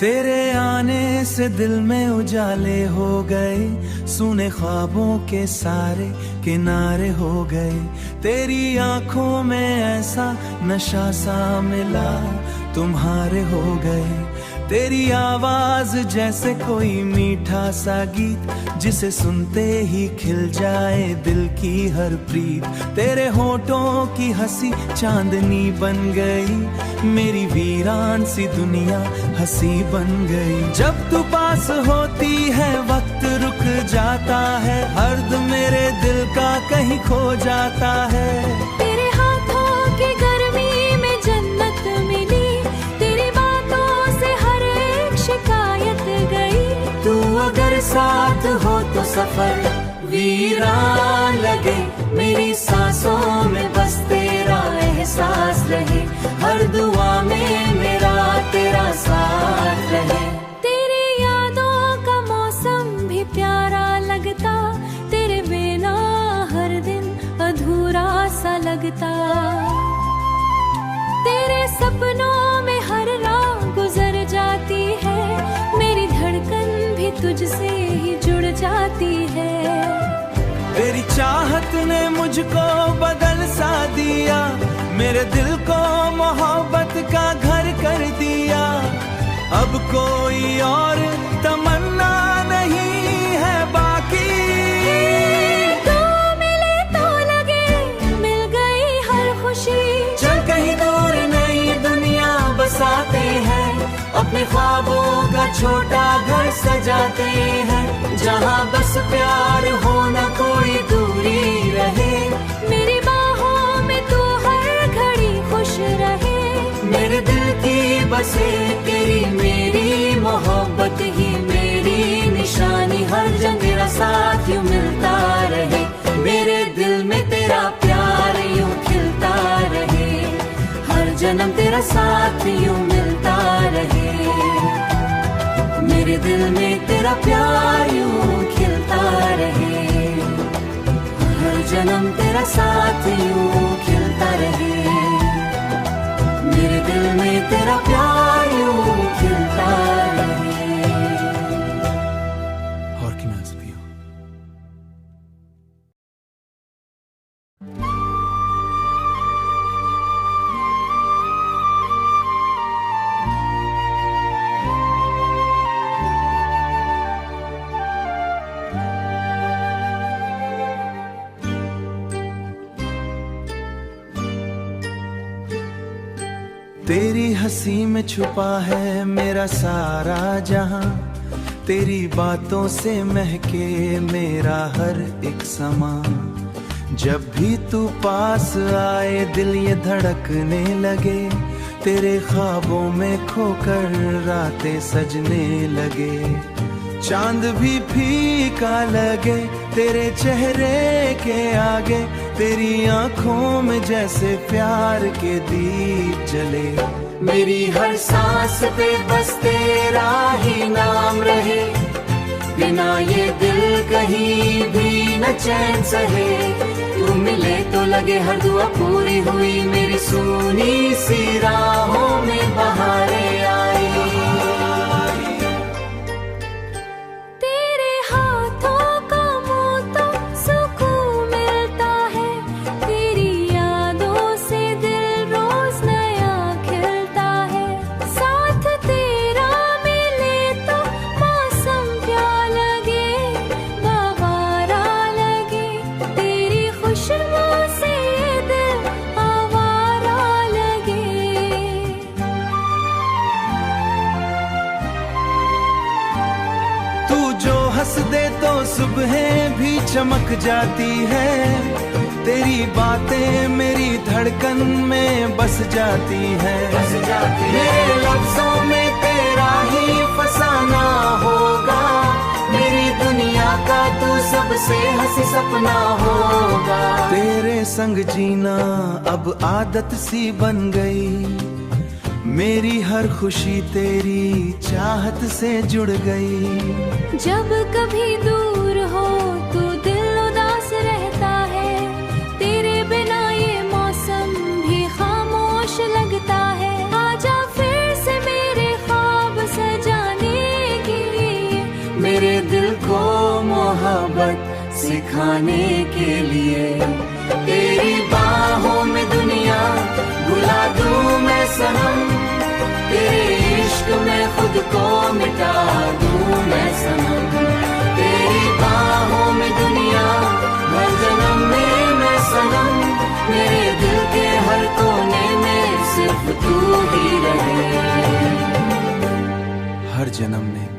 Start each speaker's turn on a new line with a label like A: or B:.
A: तेरे आने से दिल में उजाले हो गए, सुने ख्वाबों के सारे किनारे हो गए। तेरी आंखों में ऐसा नशा सा मिला, तुम्हारे हो गए। तेरी आवाज जैसे कोई मीठा सा गीत, जिसे सुनते ही खिल जाए दिल की हर प्रीत। तेरे होठों की हंसी चांदनी बन गई, मेरी वीरान सी दुनिया हंसी बन गई। जब तू पास होती है वक्त रुक जाता है, हर्द मेरे दिल का कहीं खो जाता है।
B: तेरे हाथों की गर्मी में जन्नत मिली, तेरी बातों से हर एक शिकायत गई।
A: तू अगर साथ हो तो सफर वीरान लगे, मेरी सांसों में बस तेरा एहसास रहे, हर दुआ में मेरा तेरा साथ रहे।
B: तेरी यादों का मौसम भी प्यारा लगता, तेरे बिना हर दिन अधूरा सा लगता। तेरे सपनों में हर रात गुजर जाती है, मेरी धड़कन भी तुझसे ही जुड़ जाती है।
A: तेरी चाहत ने मुझको बदल सा दिया, मेरे दिल को मोहब्बत का घर कर दिया। अब कोई और तमन्ना नहीं है बाकी।
B: तो मिले तो लगे मिल गई हर खुशी,
A: चल कहीं दूर नई दुनिया बसाते हैं, अपने ख्वाबों का छोटा घर सजाते हैं, जहाँ बस प्यार हो न कोई दूरी रहे।
B: मेरी बाहों में तू हर घड़ी खुश रहे,
A: मेरे दिल की बसे तेरी मेरी मोहब्बत ही मेरी निशानी, हर जगह तेरा साथ यूं मिलता रहे, मेरे दिल में तेरा प्यार यूं खिलता रहे, हर जन्म तेरा साथ यूं मिलता रहे, मेरे दिल में तेरा प्यार यूं खिलता रहे, हर जन्म तेरा साथ यूं खिलता रहे, मेरे दिल में तेरा प्यार यूं खिलता रहे। और की मैं हंसती हूँ। तेरी हंसी में छुपा है मेरा सारा जहां, तेरी बातों से महके मेरा हर एक समा। जब भी तू पास आए दिल ये धड़कने लगे, तेरे ख्वाबों में खोकर रातें सजने लगे। चांद भी फीका लगे तेरे चेहरे के आगे, तेरी आंखों में जैसे प्यार के दीप जले। मेरी हर सांस पे बस तेरा ही नाम रहे, बिना ये दिल कहीं भी न चैन सहे। तू मिले तो लगे हर दुआ पूरी हुई, मेरी सूनी सी राहों में बहारें आई। हंस दे तो सुबहें भी चमक जाती है, तेरी बातें मेरी धड़कन में बस जाती है। मेरे लफ्जों में तेरा ही फसाना होगा, मेरी दुनिया का तू सबसे हंसी सपना होगा। तेरे संग जीना अब आदत सी बन गई, मेरी हर खुशी तेरी चाहत से जुड़ गई।
B: जब कभी दूर हो तो दिल उदास रहता है, तेरे बिना ये मौसम भी खामोश लगता है। आजा फिर से मेरे ख्वाब सजा
A: दिखाने के लिए। तेरी बाहों में दुनिया भुला दूं मैं सनम, तेरे इश्क में खुद को मिटा दूं मैं सनम। तेरी बाहों में दुनिया हर जन्म में मैं सनम, मेरे दिल के हर कोने में सिर्फ तू ही रहे, हर जन्म में